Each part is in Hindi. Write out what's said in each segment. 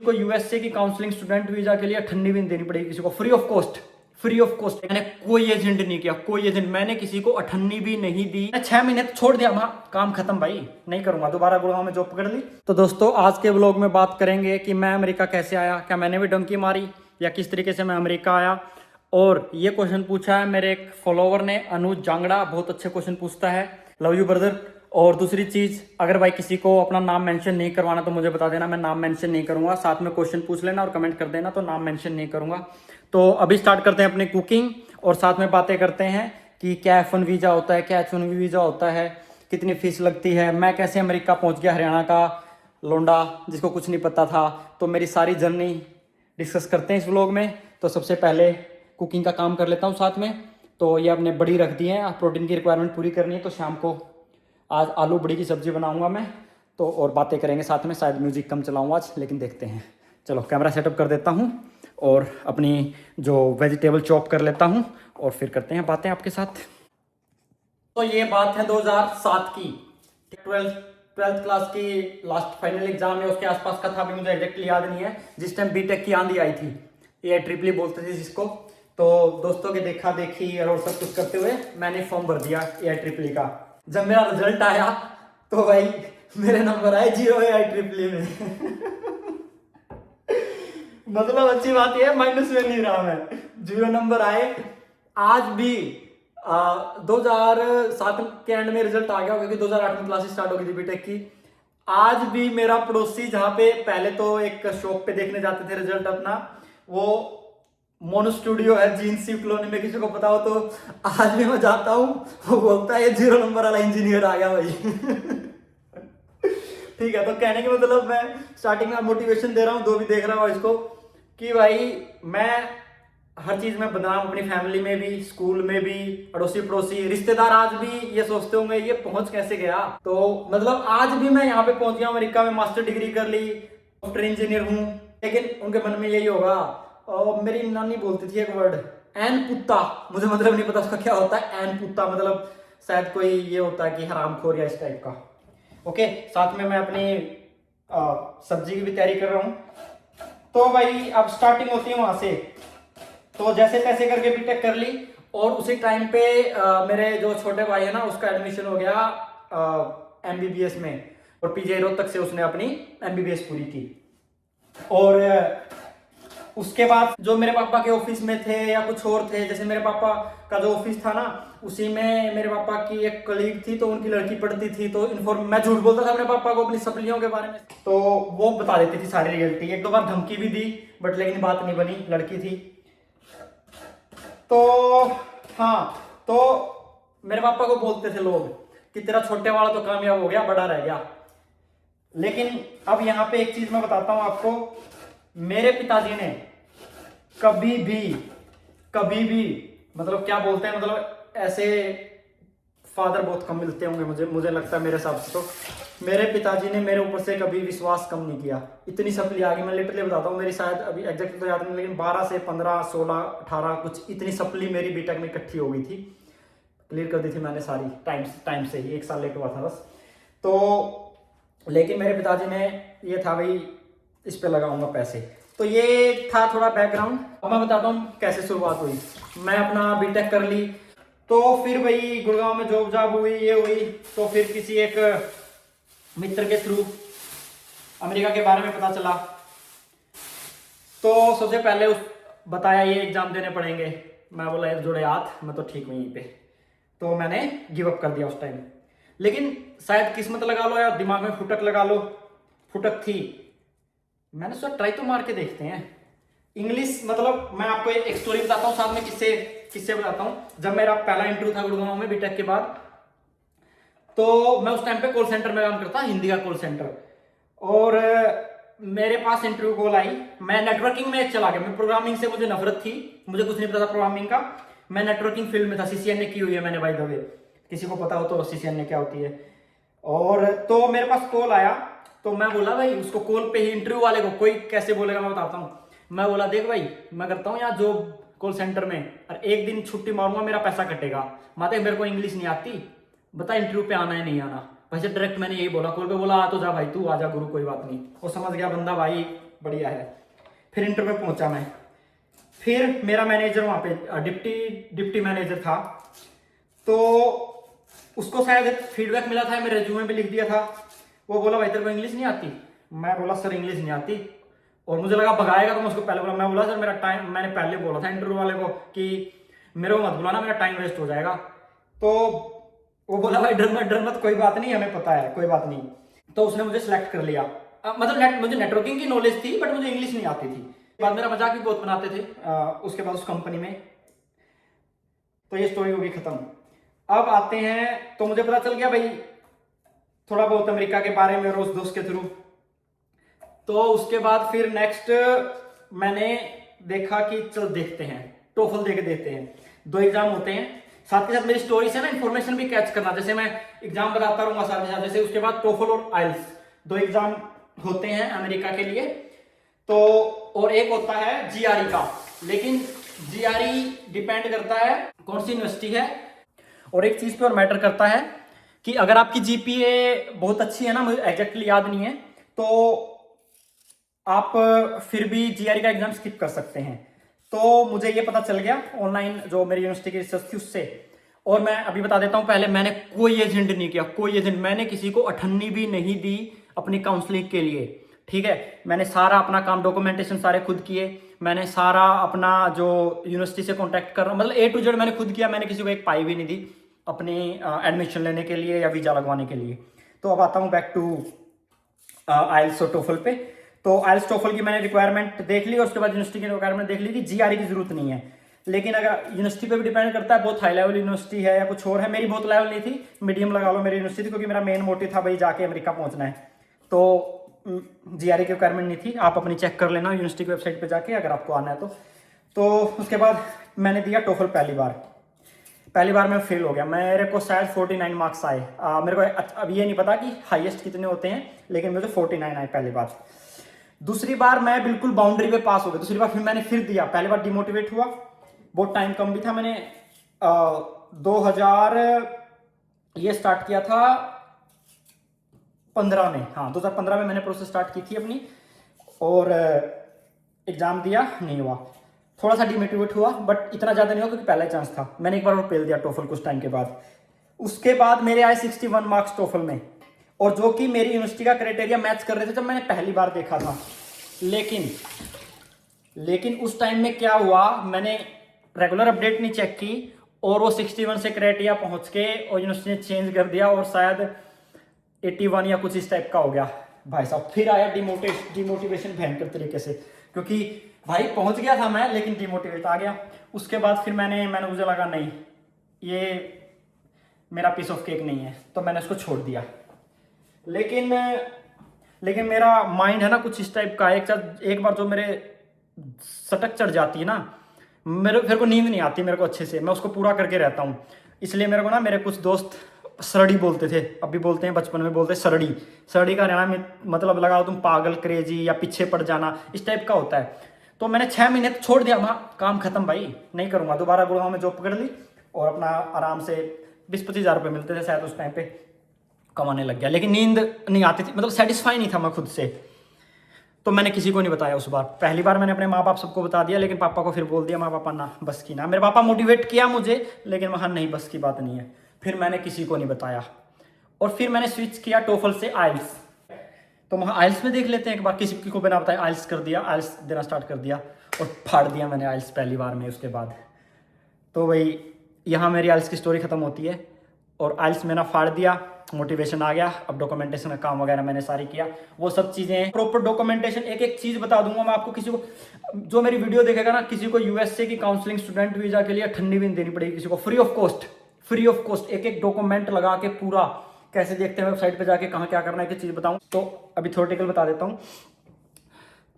को यूएसए की काउंसलिंग स्टूडेंट वीजा के लिए 98 भी नहीं देनी पड़ेगी किसी को, free of cost. Free of cost. मैंने कोई एजेंट नहीं किया, कोई एजेंट, मैंने किसी को 98 भी नहीं दी। मैं 6 महीने तो छोड़ दिया, वहां काम खत्म भाई, नहीं करूंगा दोबारा। गुड़गांव में जॉब पकड़ ली। तो दोस्तों आज के व्लॉग में बात करेंगे कि मैं अमेरिका कैसे आया, क्या मैंने भी डंकी मारी या किस तरीके से मैं अमेरिका आया। और ये क्वेश्चन पूछा है मेरे एक फॉलोवर ने, अनुज जांगड़ा, बहुत अच्छे क्वेश्चन पूछता है, लव यू ब्रदर। और दूसरी चीज, अगर भाई किसी को अपना नाम मेंशन नहीं करवाना तो मुझे बता देना, मैं नाम मेंशन नहीं करूंगा। साथ में क्वेश्चन पूछ लेना और कमेंट कर देना, तो नाम मेंशन नहीं करूंगा। तो अभी स्टार्ट करते हैं अपनी कुकिंग और साथ में बातें करते हैं कि क्या F1 वीजा होता है, क्या H1B वीजा होता है, कितनी फीस लगती है, मैं कैसे अमेरिका पहुंच गया, हरियाणा का लोंडा जिसको कुछ नहीं पता था। तो मेरी सारी जर्नी डिस्कस करते हैं इस व्लॉग में। तो सबसे पहले कुकिंग का काम कर लेता हूँ साथ में। तो ये अपने बड़ी रख दी है, प्रोटीन की रिक्वायरमेंट पूरी करनी है, तो शाम को आज आलू बड़ी की सब्जी बनाऊंगा मैं। तो और बातें करेंगे साथ में, शायद म्यूजिक कम चलाऊंगा आज, लेकिन देखते हैं। चलो कैमरा सेटअप कर देता हूँ और अपनी जो वेजिटेबल चॉप कर लेता हूँ और फिर करते हैं बातें आपके साथ। तो ये बात है 2007 की, 12th क्लास की लास्ट फाइनल एग्जाम है, उसके आसपास का था, अभी मुझे एग्जैक्टली याद नहीं है। जिस टाइम बीटेक की आंधी आई थी, ये ट्रिपली बोलते थे जिसको। तो दोस्तों के देखा देखी और सब कुछ करते हुए मैंने फॉर्म भर दिया ए ट्रिपली का। जब मेरा रिजल्ट आया तो भाई मेरे नंबर आए 0 ए ट्रिपली में मतलब अच्छी बात यह है, माइनस में नहीं रहा मैं, 0 नंबर आए। आज भी 2007 के एंड में रिजल्ट आ गया, क्योंकि 2008 में क्लासेस स्टार्ट हो गई थी बीटेक की। आज भी मेरा पड़ोसी, जहां पे पहले तो एक शॉप पे देखने जाते थे रिजल्ट अपना, वो मोनो स्टूडियो है जीएनसी कॉलोनी में, किसी को पता हो तो, आज भी मैं जाता हूँ, वो बोलता है ये 0 नंबर वाला इंजीनियर आ गया भाई ठीक है। तो कहने का मतलब, मैं स्टार्टिंग में मोटिवेशन दे रहा हूँ, जो भी देख रहा हूँ इसको, कि भाई मैं हर चीज में बदनाम, अपनी फैमिली में भी, स्कूल में भी, अड़ोसी पड़ोसी रिश्तेदार आज भी ये सोचते होंगे ये पहुंच कैसे गया। तो मतलब आज भी मैं यहाँ पे पहुंच गया, अमेरिका में मास्टर डिग्री कर ली, सॉफ्टवेयर इंजीनियर हूँ। लेकिन उनके मन में यही होगा, और मेरी नानी बोलती थी एक वर्ड, एन पुत्ता, मुझे मतलब नहीं पता उसका क्या होता है, एन पुत्ता मतलब शायद कोई ये होता है कि हरामखोर या इस टाइप का। ओके, साथ में मैं अपनी सब्जी की भी तैयारी कर रहा हूँ। तो भाई अब स्टार्टिंग होती है वहां से, तो जैसे तैसे करके बीटेक कर ली। और उसी टाइम पे मेरे जो छोटे भाई है ना, उसका एडमिशन हो गया एमबीबीएस में, और पीजे रोहतक से उसने अपनी एमबीबीएस पूरी की। और उसके बाद जो मेरे पापा के ऑफिस में थे या कुछ और थे, जैसे मेरे पापा का जो ऑफिस था ना, उसी में मेरे पापा की एक कलीग थी, तो उनकी लड़की पढ़ती थी। तो मैं झूठ बोलता था अपने पापा को अपनी सपलियों के बारे में, तो वो बता देती थी सारी रियलिटी। एक दो बार धमकी भी दी, बट लेकिन बात नहीं बनी, लड़की थी। तो हाँ, तो मेरे पापा को बोलते थे लोग कि तेरा छोटे वाला तो कामयाब हो गया, बड़ा रह गया। लेकिन अब यहाँ पे एक चीज मैं बताता हूँ आपको, मेरे पिताजी ने कभी भी मतलब क्या बोलते हैं, मतलब ऐसे फादर बहुत कम मिलते होंगे मुझे लगता है, मेरे हिसाब से तो मेरे पिताजी ने मेरे ऊपर से कभी विश्वास कम नहीं किया। इतनी सप्ली आ गई, मैं लिटरली बताता हूँ, मेरी शायद अभी एग्जैक्ट तो याद नहीं, लेकिन 12 से 15 16 18 कुछ इतनी सप्ली मेरी बीटेक में इकट्ठी हो गई थी। क्लियर कर दी थी मैंने सारी, टाइम से ही, 1 साल लेट हुआ था बस। तो लेकिन मेरे पिताजी ने ये था भाई इस पे लगाऊंगा पैसे। तो ये था थोड़ा बैकग्राउंड। अब मैं बताता हूँ कैसे शुरुआत हुई। मैं अपना बीटेक कर ली, तो फिर वही गुड़गांव में जॉब जॉब हुई, ये हुई। तो फिर किसी एक मित्र के थ्रू अमेरिका के बारे में पता चला। तो सबसे पहले उस बताया ये एग्जाम देने पड़ेंगे। मैं बोला यार जोड़े हाथ, मैं तो ठीक हूँ यहीं पे। तो मैंने गिव अप कर दिया उस टाइम। लेकिन शायद किस्मत लगा लो या दिमाग में फुटक लगा लो, फुटक थी। मैंने सोचा ट्राई तो मार के देखते हैं। इंग्लिश मतलब मैं आपको एक स्टोरी बताता हूँ, साथ में किससे बताता हूँ। जब मेरा पहला इंटरव्यू था गुड़गांव में बीटेक के बाद, तो मैं उस टाइम पे कॉल सेंटर में काम करता, हिंदी का कॉल सेंटर। और मेरे पास इंटरव्यू कॉल आई, मैं नेटवर्किंग में चला गया। मैं प्रोग्रामिंग से मुझे नफरत थी, मुझे कुछ नहीं पता था प्रोग्रामिंग का। मैं नेटवर्किंग फील्ड में था, सीसीएनए की हुई है मैंने बाय द वे, किसी को पता हो तो सीसीएनए क्या होती है। और तो मेरे पास कॉल आया, तो मैं बोला भाई उसको कॉल पे ही, इंटरव्यू वाले को, कोई कैसे बोलेगा मैं बताता हूँ। मैं बोला देख भाई मैं करता हूँ यहाँ जॉब कॉल सेंटर में, और एक दिन छुट्टी मारूंगा, मेरा पैसा कटेगा। माते मेरे को इंग्लिश नहीं आती, बता इंटरव्यू पे आना है नहीं आना। वैसे डायरेक्ट मैंने यही बोला, कॉल पे बोला आ तो जा भाई, तू आ जा गुरु, कोई बात नहीं। वो समझ गया बंदा भाई बढ़िया है। फिर इंटरव्यू पहुंचा मैं। फिर मेरा मैनेजर वहाँ पे डिप्टी मैनेजर था, तो उसको शायद फीडबैक मिला था, मेरे रिज्यूमे भी लिख दिया था। वो बोला भाई तेरे को इंग्लिश नहीं आती? मैं बोला सर इंग्लिश नहीं आती। और मुझे लगा भगाएगा, तो मैं उसको पहले बोला, मैं बोला सर मेरा टाइम, मैंने पहले बोला था इंटरव्यू वाले को कि मेरे को मत बुलाना, मेरा टाइम वेस्ट हो जाएगा। तो वो बोला भाई डर मत, कोई बात नहीं, हमें पता है, कोई बात नहीं। तो उसने मुझे सिलेक्ट कर लिया। मतलब मुझे नेटवर्किंग की नॉलेज थी, बट मुझे इंग्लिश नहीं आती थी। बाद मेरा मजाक भी बहुत बनाते थे उसके बाद उस कंपनी में। तो ये स्टोरी होगी खत्म। अब आते हैं, तो मुझे पता चल गया भाई थोड़ा बहुत अमेरिका के बारे में, रोज दोस्त के थ्रू। तो उसके बाद फिर नेक्स्ट मैंने देखा कि चल देखते हैं, टोफल दे के देखते हैं। 2 एग्जाम होते हैं, साथ के साथ मेरी स्टोरी से ना इन्फॉर्मेशन भी कैच करना, जैसे मैं एग्जाम बताता रहूंगा साथ के साथ। जैसे उसके बाद टोफल और आइल्स 2 एग्जाम होते हैं अमेरिका के लिए। तो और एक होता है जीआरई का, लेकिन जीआरई डिपेंड करता है कौन सी यूनिवर्सिटी है, और एक चीज पे और मैटर करता है कि अगर आपकी जीपीए बहुत अच्छी है ना, मुझे एग्जैक्टली याद नहीं है, तो आप फिर भी जीआरई का एग्जाम स्किप कर सकते हैं। तो मुझे ये पता चल गया ऑनलाइन जो मेरी यूनिवर्सिटी की रिसर्च थी उससे। और मैं अभी बता देता हूँ, पहले मैंने कोई एजेंट नहीं किया, कोई एजेंट, मैंने किसी को अठन्नी भी नहीं दी अपनी काउंसलिंग के लिए, ठीक है। मैंने सारा अपना काम, डॉक्यूमेंटेशन सारे खुद किए। मैंने सारा अपना जो यूनिवर्सिटी से कॉन्टैक्ट कर रहा हूँ, मतलब A to Z मैंने खुद किया। मैंने किसी को एक पाई भी नहीं दी अपनी एडमिशन लेने के लिए या वीजा लगवाने के लिए। तो अब आता हूँ बैक टू आइल्स और टोफल पे। तो आइल्स टोफल की मैंने रिक्वायरमेंट देख ली, और उसके बाद यूनिवर्सिटी की रिक्वायरमेंट देख ली कि जीआरई की जरूरत नहीं है। लेकिन अगर यूनिवर्सिटी पे भी डिपेंड करता है, बहुत हाई लेवल यूनिवर्सिटी है या कुछ और है। मेरी बहुत लेवल नहीं थी, मीडियम लगा लो मेरी यूनिवर्सिटी, क्योंकि मेरा मेन मोटिव था भाई जाके अमेरिका पहुंचना है। तो जीआरई की रिक्वायरमेंट नहीं थी। आप अपनी चेक कर लेना यूनिवर्सिटी की वेबसाइट पे जाके, अगर आपको आना है तो उसके बाद मैंने दिया टोफल पहली बार मैं फेल हो गया। मेरे को शायद 49 मार्क्स आए। मेरे को अब ये नहीं पता कि हाईएस्ट कितने होते हैं, लेकिन मुझे 49 आए पहली बार। दूसरी बार मैं बिल्कुल बाउंड्री पे पास हो गया। दूसरी बार फिर मैंने फिर दिया, पहली बार डिमोटिवेट हुआ, बहुत टाइम कम भी था। मैंने 2000 ये स्टार्ट किया था 15 में, हाँ 2015 में मैंने प्रोसेस स्टार्ट की थी अपनी, और एग्जाम दिया, नहीं हुआ। थोड़ा सा डिमोटिवेट हुआ, बट इतना ज़्यादा नहीं हुआ क्योंकि पहला चांस था। मैंने एक बार और फेल दिया टोफल कुछ टाइम के बाद। उसके बाद मेरे आए 61 मार्क्स टोफल में, और जो कि मेरी यूनिवर्सिटी का क्राइटेरिया मैच कर रहे थे जब मैंने पहली बार देखा था। लेकिन उस टाइम में क्या हुआ, मैंने रेगुलर अपडेट नहीं चेक की, और वो 61 से क्राइटेरिया पहुंच के और यूनिवर्सिटी ने चेंज कर दिया, और शायद 81 या कुछ इस टाइप का हो गया। भाई साहब फिर आया डिमोटिवेशन भयंकर तरीके से, क्योंकि भाई पहुंच गया था मैं, लेकिन डिमोटिवेट आ गया। उसके बाद फिर मैंने मुझे लगा नहीं, ये मेरा पीस ऑफ केक नहीं है, तो मैंने उसको छोड़ दिया। लेकिन मेरा माइंड है ना कुछ इस टाइप का, एक बार जो मेरे सटक चढ़ जाती है ना, फिर को नींद नहीं आती मेरे को अच्छे से, मैं उसको पूरा करके रहता हूँ। इसलिए मेरे को ना, मेरे कुछ दोस्त सरड़ी बोलते थे, अभी बोलते हैं, बचपन में बोलते सरड़ी का रहना में मतलब लगाओ तुम पागल, क्रेजी या पीछे पड़ जाना, इस टाइप का होता है। तो मैंने 6 महीने छोड़ दिया, वहाँ काम खत्म भाई, नहीं करूँगा दोबारा। गुड़गांव में जॉब पकड़ ली, और अपना आराम से 20-25 हज़ार रुपये मिलते थे शायद उस टाइम पे, कमाने लग गया। लेकिन नींद नहीं आती थी, मतलब सेटिस्फाई नहीं था मैं खुद से। तो मैंने किसी को नहीं बताया उस बार। पहली बार मैंने अपने माँ बाप सबको बता दिया, लेकिन पापा को फिर बोल दिया, माँ पापा ना बस की ना। मेरे पापा मोटिवेट किया मुझे, लेकिन वहाँ नहीं, बस की बात नहीं है। फिर मैंने किसी को नहीं बताया, और फिर मैंने स्विच किया टोफल से आइल्स। तो वहाँ आइल्स में देख लेते हैं एक बार, किसी को बिना बताए आइल्स कर दिया, आइल्स देना स्टार्ट कर दिया, और फाड़ दिया मैंने आइल्स पहली बार में। उसके बाद तो वही यहाँ मेरी आइल्स की स्टोरी खत्म होती है, और आइल्स मैंने फाड़ दिया, मोटिवेशन आ गया। अब डॉक्यूमेंटेशन का काम वगैरह मैंने सारी किया, वो सब चीज़ें प्रॉपर डॉक्यूमेंटेशन, एक एक चीज़ बता दूंगा मैं आपको। किसी को जो मेरी वीडियो देखेगा ना, किसी को यूएसए की काउंसलिंग स्टूडेंट वीजा के लिए ठंडी भी नहीं देनी पड़ेगी किसी को, फ्री ऑफ कॉस्ट एक एक डॉक्यूमेंट लगा के पूरा कैसे देखते हैं वेबसाइट पे जाके, कहाँ क्या करना है, एक चीज़ बताऊँ। तो अभी थ्योरेटिकल बता देता हूँ।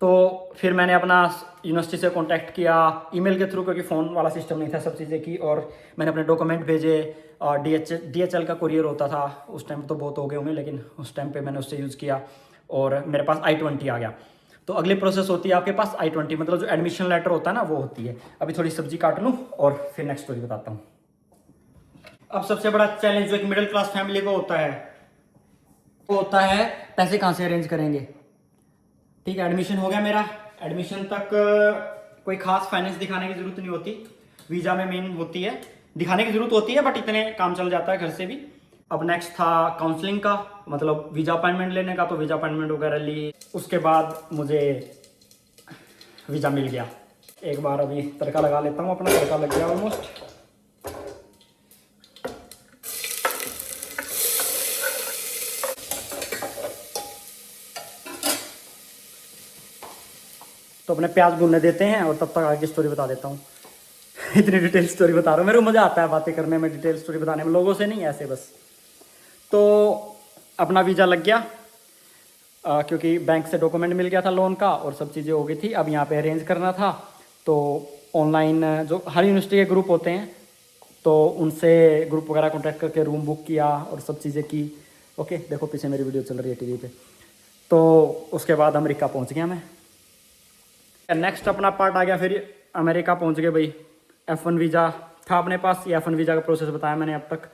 तो फिर मैंने अपना यूनिवर्सिटी से कांटेक्ट किया ईमेल के थ्रू, क्योंकि फ़ोन वाला सिस्टम नहीं था सब चीज़ें की, और मैंने अपने डॉक्यूमेंट भेजे। DHL का कुरियर होता था उस टाइम, तो बहुत हो गए होंगे, लेकिन उस टाइम पे मैंने उससे यूज़ किया, और मेरे पास I-20 आ गया। तो अगली प्रोसेस होती है आपके पास I-20, मतलब जो एडमिशन लेटर होता है ना, वो होती है। अभी थोड़ी सब्जी काट लूँ और फिर नेक्स्ट स्टोरी बताता हूँ। अब सबसे बड़ा चैलेंज जो एक मिडिल क्लास फैमिली को होता है, वो होता है पैसे कहाँ से अरेंज करेंगे। ठीक है, एडमिशन हो गया मेरा। एडमिशन तक कोई खास फाइनेंस दिखाने की ज़रूरत नहीं होती, वीज़ा में मेन होती है, दिखाने की ज़रूरत होती है बट इतने काम चल जाता है घर से भी। अब नेक्स्ट था काउंसलिंग का, मतलब वीज़ा अपॉइंटमेंट लेने का, तो वीज़ा अपॉइंटमेंट वगैरह ली। उसके बाद मुझे वीज़ा मिल गया। एक बार अभी तड़का लगा लेता हूँ, अपना तड़का लग गया ऑलमोस्ट। तो अपने प्याज भूनने देते हैं और तब तक आगे स्टोरी बता देता हूँ। इतनी डिटेल स्टोरी बता रहा हूँ, मेरे को मज़ा आता है बातें करने में, डिटेल स्टोरी बताने में, लोगों से नहीं, ऐसे बस। तो अपना वीज़ा लग गया, क्योंकि बैंक से डॉक्यूमेंट मिल गया था लोन का और सब चीज़ें हो गई थी। अब यहाँ पे अरेंज करना था, तो ऑनलाइन जो हर यूनिवर्सिटी के ग्रुप होते हैं, तो उनसे ग्रुप वगैरह कॉन्टैक्ट करके रूम बुक किया और सब चीज़ें की। ओके, देखो पीछे मेरी वीडियो चल रही है टीवी पे। तो उसके बाद अमेरिका पहुँच गया मैं। नेक्स्ट अपना पार्ट आ गया, फिर अमेरिका पहुँच गए भाई। F1 वीज़ा था अपने पास, ये F1 वीज़ा का प्रोसेस बताया मैंने अब तक।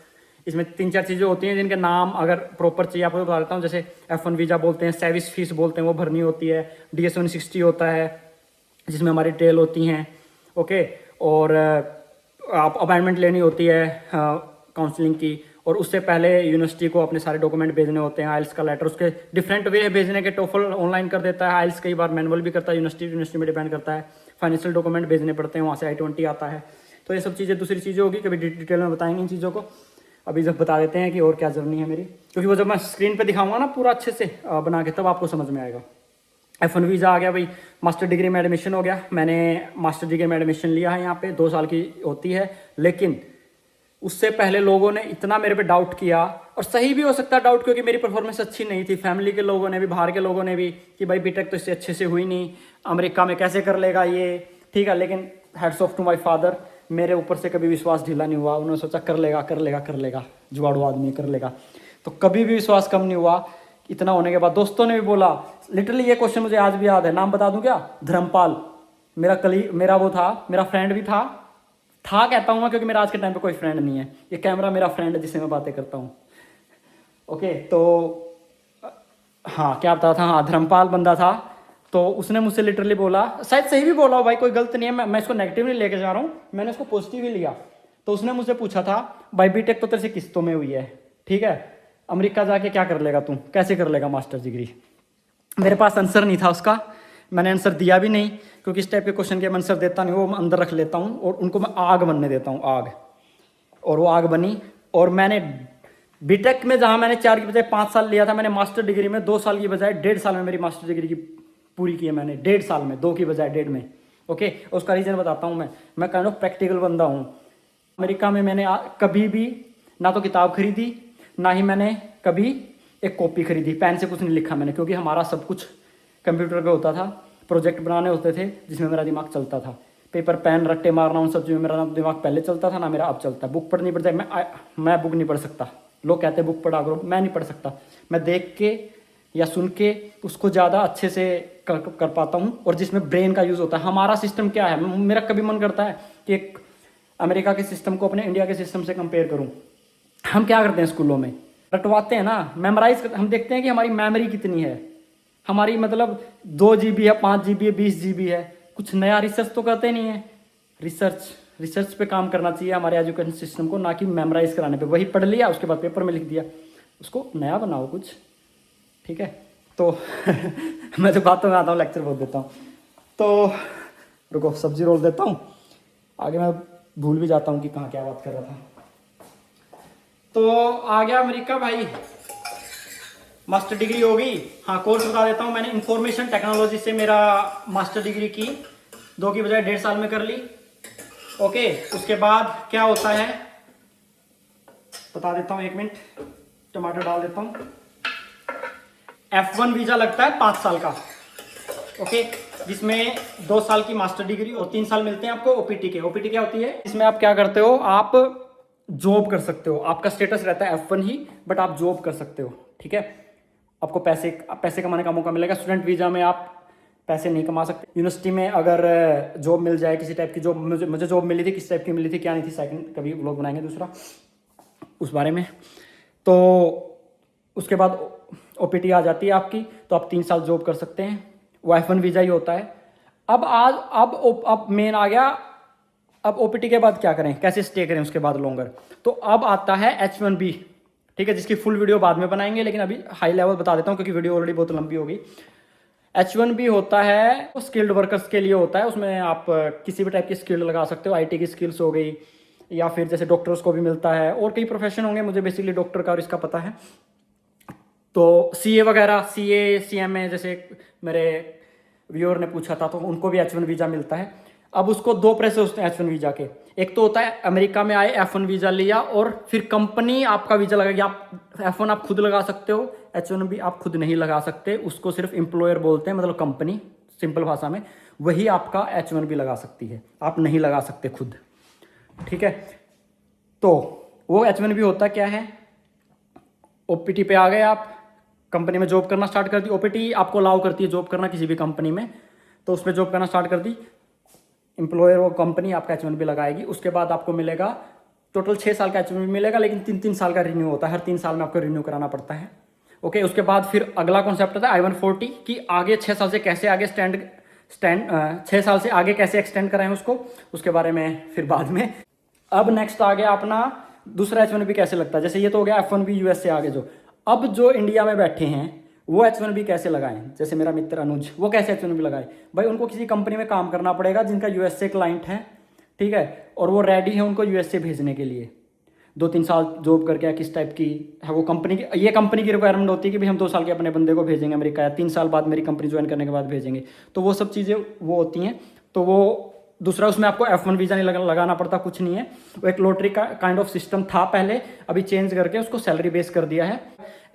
इसमें 3-4 चीज़ें होती हैं जिनके नाम अगर प्रॉपर चाहिए आपको बता देता हूँ। जैसे F1 वीज़ा बोलते हैं, सर्विस फीस बोलते हैं, वो भरनी होती है। DS-160 होता है जिसमें हमारी डिटेल होती हैं। ओके, और आप अपॉइंटमेंट लेनी होती है काउंसलिंग की, और उससे पहले यूनिवर्सिटी को अपने सारे डॉक्यूमेंट भेजने होते हैं। आइल्स का लेटर, उसके डिफरेंट वे है भेजने के। टोफल ऑनलाइन कर देता है, आइल्स कई बार मैनुअल भी करता है, यूनिवर्सिटी में डिपेंड करता है। फाइनेंशियल डॉक्यूमेंट भेजने पड़ते हैं, वहाँ से I-20 आता है। तो ये सब चीज़ें दूसरी चीज़ें होगी, कभी डिटेल में बताएंगे इन चीज़ों को। अभी जब बता देते हैं कि और क्या जर्नी है मेरी, क्योंकि वो जब मैं स्क्रीन पे दिखाऊंगा ना पूरा अच्छे से बना के, तब आपको समझ में आएगा। F1 वीज़ा आ गया भाई, मास्टर डिग्री में एडमिशन हो गया। मैंने मास्टर डिग्री में एडमिशन लिया है, यहाँ पे 2 साल की होती है। लेकिन उससे पहले लोगों ने इतना मेरे पे डाउट किया, और सही भी हो सकता है डाउट, क्योंकि मेरी परफॉर्मेंस अच्छी नहीं थी। फैमिली के लोगों ने भी, बाहर के लोगों ने भी, कि भाई बीटेक तो इससे अच्छे से हुई नहीं, अमेरिका में कैसे कर लेगा ये, ठीक है। लेकिन hats off to my father, मेरे ऊपर से कभी विश्वास ढीला नहीं हुआ। उन्होंने सोचा कर लेगा कर लेगा कर लेगा, जुगाड़ू आदमी कर लेगा। तो कभी भी विश्वास कम नहीं हुआ। इतना होने के बाद दोस्तों ने भी बोला, लिटरली ये क्वेश्चन मुझे आज भी याद है। नाम बता दूं क्या? धर्मपाल, मेरा वो था, मेरा फ्रेंड भी था कहता हूँ मैं, क्योंकि मेरा आज के टाइम पे कोई फ्रेंड नहीं है। ये कैमरा मेरा फ्रेंड है जिससे मैं बातें करता हूँ। ओके, तो हाँ क्या बता था, हाँ धर्मपाल बंदा था। तो उसने मुझसे लिटरली बोला, शायद सही भी बोला हो भाई, कोई गलत नहीं है, मैं इसको नेगेटिव नहीं लेके जा रहा हूँ, मैंने इसको पॉजिटिव ही लिया। तो उसने मुझसे पूछा था, भाई बीटेक तो तेरे से किस्तों में हुई है, ठीक है, अमेरिका जाके क्या कर लेगा तू, कैसे कर लेगा मास्टर डिग्री? मेरे पास आंसर नहीं था उसका, मैंने आंसर दिया भी नहीं, क्योंकि इस टाइप के क्वेश्चन के मैं आंसर देता नहीं, वो मैं अंदर रख लेता हूँ और उनको मैं आग बनने देता हूँ, आग। और वो आग बनी, और मैंने बीटेक में जहाँ मैंने 4 की बजाय 5 साल लिया था, मैंने मास्टर डिग्री में 2 साल की बजाय 1.5 साल में मेरी मास्टर डिग्री की पूरी की है मैंने। 1.5 साल में, 2 की बजाय 1.5 में। ओके, उसका रीज़न बताता हूँ मैं काइंड ऑफ प्रैक्टिकल बंदा हूँ। अमेरिका में मैंने कभी भी ना तो किताब खरीदी, ना ही मैंने कभी एक कॉपी खरीदी, पेन से कुछ नहीं लिखा मैंने, क्योंकि हमारा सब कुछ कंप्यूटर पे होता था। प्रोजेक्ट बनाने होते थे जिसमें मेरा दिमाग चलता था, पेपर पेन रट्टे मारना, उन सब चीज़ों में मेरा दिमाग पहले चलता था, ना मेरा अब चलता है। बुक पढ़नी पड़ जाए, मैं बुक नहीं पढ़ सकता। लोग कहते हैं बुक पढ़ा करो, मैं नहीं पढ़ सकता। मैं देख के या सुन के उसको ज़्यादा अच्छे से कर पाता हूँ, और जिसमें ब्रेन का यूज़ होता है। हमारा सिस्टम क्या है, मेरा कभी मन करता है कि एक अमेरिका के सिस्टम को अपने इंडिया के सिस्टम से कंपेयर करूँ। हम क्या करते हैं स्कूलों में, रटवाते हैं ना, मेमोराइज करते, हम देखते हैं कि हमारी मेमोरी कितनी है, हमारी मतलब 2 GB है, 5 GB है, 20 GB है। कुछ नया रिसर्च तो करते नहीं है। रिसर्च पे काम करना चाहिए हमारे एजुकेशन सिस्टम को, ना कि मेमोराइज कराने पे। वही पढ़ लिया, उसके बाद पेपर में लिख दिया, उसको नया बनाओ कुछ, ठीक है। तो मैं तो बातों में आता हूँ, लेक्चर बोल देता हूँ। तो रुको, सब्जी रोल देता हूँ, आगे मैं भूल भी जाता हूँ कि कहाँ क्या बात कर रहा था। तो आ गया अमेरिका भाई, मास्टर डिग्री हो गई। हाँ, कोर्स बता देता हूँ, मैंने इंफॉर्मेशन टेक्नोलॉजी से मेरा मास्टर डिग्री की, 2 की बजाय 1.5 साल में कर ली। ओके, उसके बाद क्या होता है बता देता हूँ, 1 मिनट, टमाटर डाल देता हूँ। F1 वीज़ा लगता है 5 साल का, ओके, जिसमें 2 साल की मास्टर डिग्री और 3 साल मिलते हैं आपको OPT के। OPT क्या होती है, इसमें आप क्या करते हो, आप जॉब कर सकते हो। आपका स्टेटस रहता है F1 ही, बट आप जॉब कर सकते हो, ठीक है। आपको पैसे कमाने का मौका मिलेगा। स्टूडेंट वीज़ा में आप पैसे नहीं कमा सकते। यूनिवर्सिटी में अगर जॉब मिल जाए, किसी टाइप की जॉब, मुझे जॉब मिली थी, किस टाइप की मिली थी क्या नहीं थी, सेकंड कभी व्लॉग बनाएंगे दूसरा उस बारे में। तो उसके बाद OPT आ जाती है आपकी, तो आप 3 साल जॉब कर सकते हैं। वो F1 वीज़ा ही होता है। अब मेन आ गया, अब OPT के बाद क्या करें, कैसे स्टे करें उसके बाद लॉन्गर। तो अब आता है H1B, ठीक है, जिसकी फुल वीडियो बाद में बनाएंगे, लेकिन अभी हाई लेवल बता देता हूँ क्योंकि वीडियो ऑलरेडी बहुत लंबी होगी। H1B होता है वो स्किल्ड वर्कर्स के लिए होता है, उसमें आप किसी भी टाइप की स्किल लगा सकते हो, IT की स्किल्स हो गई, या फिर जैसे डॉक्टर्स को भी मिलता है, और कई प्रोफेशन होंगे, मुझे बेसिकली डॉक्टर का और इसका पता है। तो CA वगैरह, CA CMA जैसे मेरे व्यूअर ने पूछा था, तो उनको भी H1 वीज़ा मिलता है। अब उसको दो प्रोसेस होते हैं H1 वीज़ा के। एक तो होता है अमेरिका में आए, F1 वीज़ा लिया, और फिर कंपनी आपका वीज़ा लगाएगी। आप F1 आप खुद लगा सकते हो, H1B आप खुद नहीं लगा सकते, उसको सिर्फ एम्प्लॉयर बोलते हैं, मतलब कंपनी, सिंपल भाषा में वही आपका H1B लगा सकती है, आप नहीं लगा सकते खुद, ठीक है। तो वो H1B होता क्या है, OPT पे आ गए आप, कंपनी में जॉब करना स्टार्ट कर दी। OPT आपको अलाउ करती है जॉब करना किसी भी कंपनी में, तो उसमें जॉब करना स्टार्ट कर दी, एम्प्लॉयर वो कंपनी आपका H1B लगाएगी। उसके बाद आपको मिलेगा टोटल 6 साल का H1B मिलेगा, लेकिन 3-3 साल का रिन्यू होता है, हर 3 साल में आपको रिन्यू कराना पड़ता है। ओके, उसके बाद फिर अगला कॉन्सेप्ट आता है I-140 कि आगे 6 साल से कैसे आगे 6 साल से आगे कैसे एक्सटेंड कराएं उसको, उसके बारे में फिर बाद में। अब नेक्स्ट आ गया अपना दूसरा H1B कैसे लगता है। जैसे ये तो हो गया F1B US से आगे। जो अब जो इंडिया में बैठे हैं वो H1B कैसे लगाएं, जैसे मेरा मित्र अनुज, वो कैसे H1B लगाए भाई, उनको किसी कंपनी में काम करना पड़ेगा जिनका USA क्लाइंट है, ठीक है, और वो रेडी है उनको USA भेजने के लिए। 2-3 साल जॉब करके, किस टाइप की है वो कंपनी की, ये कंपनी की रिक्वायरमेंट होती है कि भाई हम 2 साल के अपने बंदे को भेजेंगे अमेरिका, या 3 साल बाद मेरी कंपनी ज्वाइन करने के बाद भेजेंगे, तो वो सब चीज़ें वो होती हैं। तो वो दूसरा, उसमें आपको F1 वीज़ा नहीं लगाना पड़ता, कुछ नहीं है, वो एक लॉटरी का काइंड ऑफ सिस्टम था पहले, अभी चेंज करके उसको सैलरी बेस कर दिया है।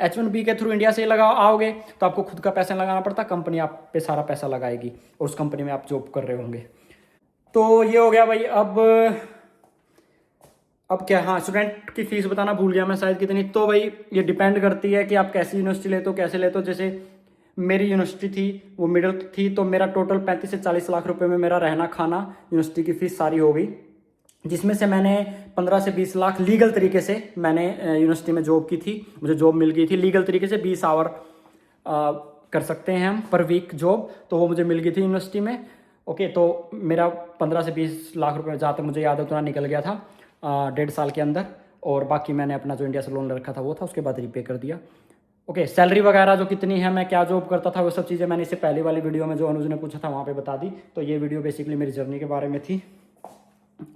H1B के थ्रू इंडिया से आओगे तो आपको खुद का पैसा लगाना पड़ता, कंपनी आप पे सारा पैसा लगाएगी और उस कंपनी में आप जॉब कर रहे होंगे। तो ये हो गया भाई। अब क्या, हाँ, स्टूडेंट की फीस बताना भूल गया मैं शायद कितनी। तो भाई ये डिपेंड करती है कि आप कैसी यूनिवर्सिटी लेते हो, कैसे लेते हो। जैसे मेरी यूनिवर्सिटी थी वो मिडिल थी, तो मेरा टोटल 35 से 40 लाख रुपए में मेरा रहना खाना यूनिवर्सिटी की फ़ीस सारी हो गई, जिसमें से मैंने 15 से 20 लाख लीगल तरीके से मैंने यूनिवर्सिटी में जॉब की थी, मुझे जॉब मिल गई थी लीगल तरीके से, 20 आवर कर सकते हैं हम पर वीक जॉब, तो वो मुझे मिल गई थी यूनिवर्सिटी में। ओके, तो मेरा 15 से 20 लाख रुपए जहाँ तक मुझे याद है उतना निकल गया था 1.5 साल के अंदर, और बाकी मैंने अपना जो इंडिया से लोन रखा था वो था, उसके बाद रीपे कर दिया। ओके, सैलरी वगैरह जो कितनी है, मैं क्या जॉब करता था, वो सब चीज़ें मैंने इससे पहले वाली वीडियो में जो अनुज ने पूछा था वहाँ पे बता दी। तो ये वीडियो बेसिकली मेरी जर्नी के बारे में थी।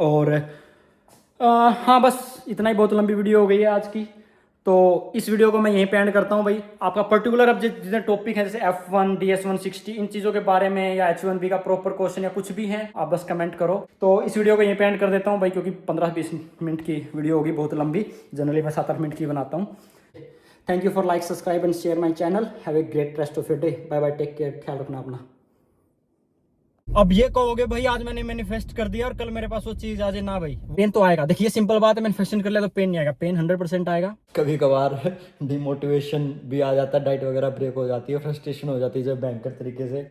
और हाँ, बस इतना ही, बहुत लंबी वीडियो हो गई है आज की। तो इस वीडियो को मैं यहीं पे एंड करता हूँ भाई। आपका पर्टिकुलर अब जितने टॉपिक हैं जैसे F1 DS160 इन चीज़ों के बारे में, या H1B का प्रॉपर क्वेश्चन या कुछ भी है, आप बस कमेंट करो। तो इस वीडियो को यहीं पे एंड कर देता हूँ भाई, क्योंकि 15-20 मिनट की वीडियो होगी, बहुत लंबी। जनरली मैं 7-8 मिनट की बनाता हूँ। Thank you for like, subscribe and share my channel. Have a great rest of your day. Bye bye, take care, ख्याल रखना अपना। अब ये कहोगे भाई आज मैंने मैनिफेस्ट कर दिया और कल मेरे पास वो चीज आ जाए, ना भाई, पेन तो आएगा। देखिए सिंपल बात है, मैनिफेस्टेशन कर लिया तो पेन नहीं आएगा, पेन 100% आएगा। कभी कभार डिमोटिवेशन भी आ जाता है, डाइट वगैरह ब्रेक हो जाती है, फ्रस्ट्रेशन हो जाती है जब बैंकर तरीके से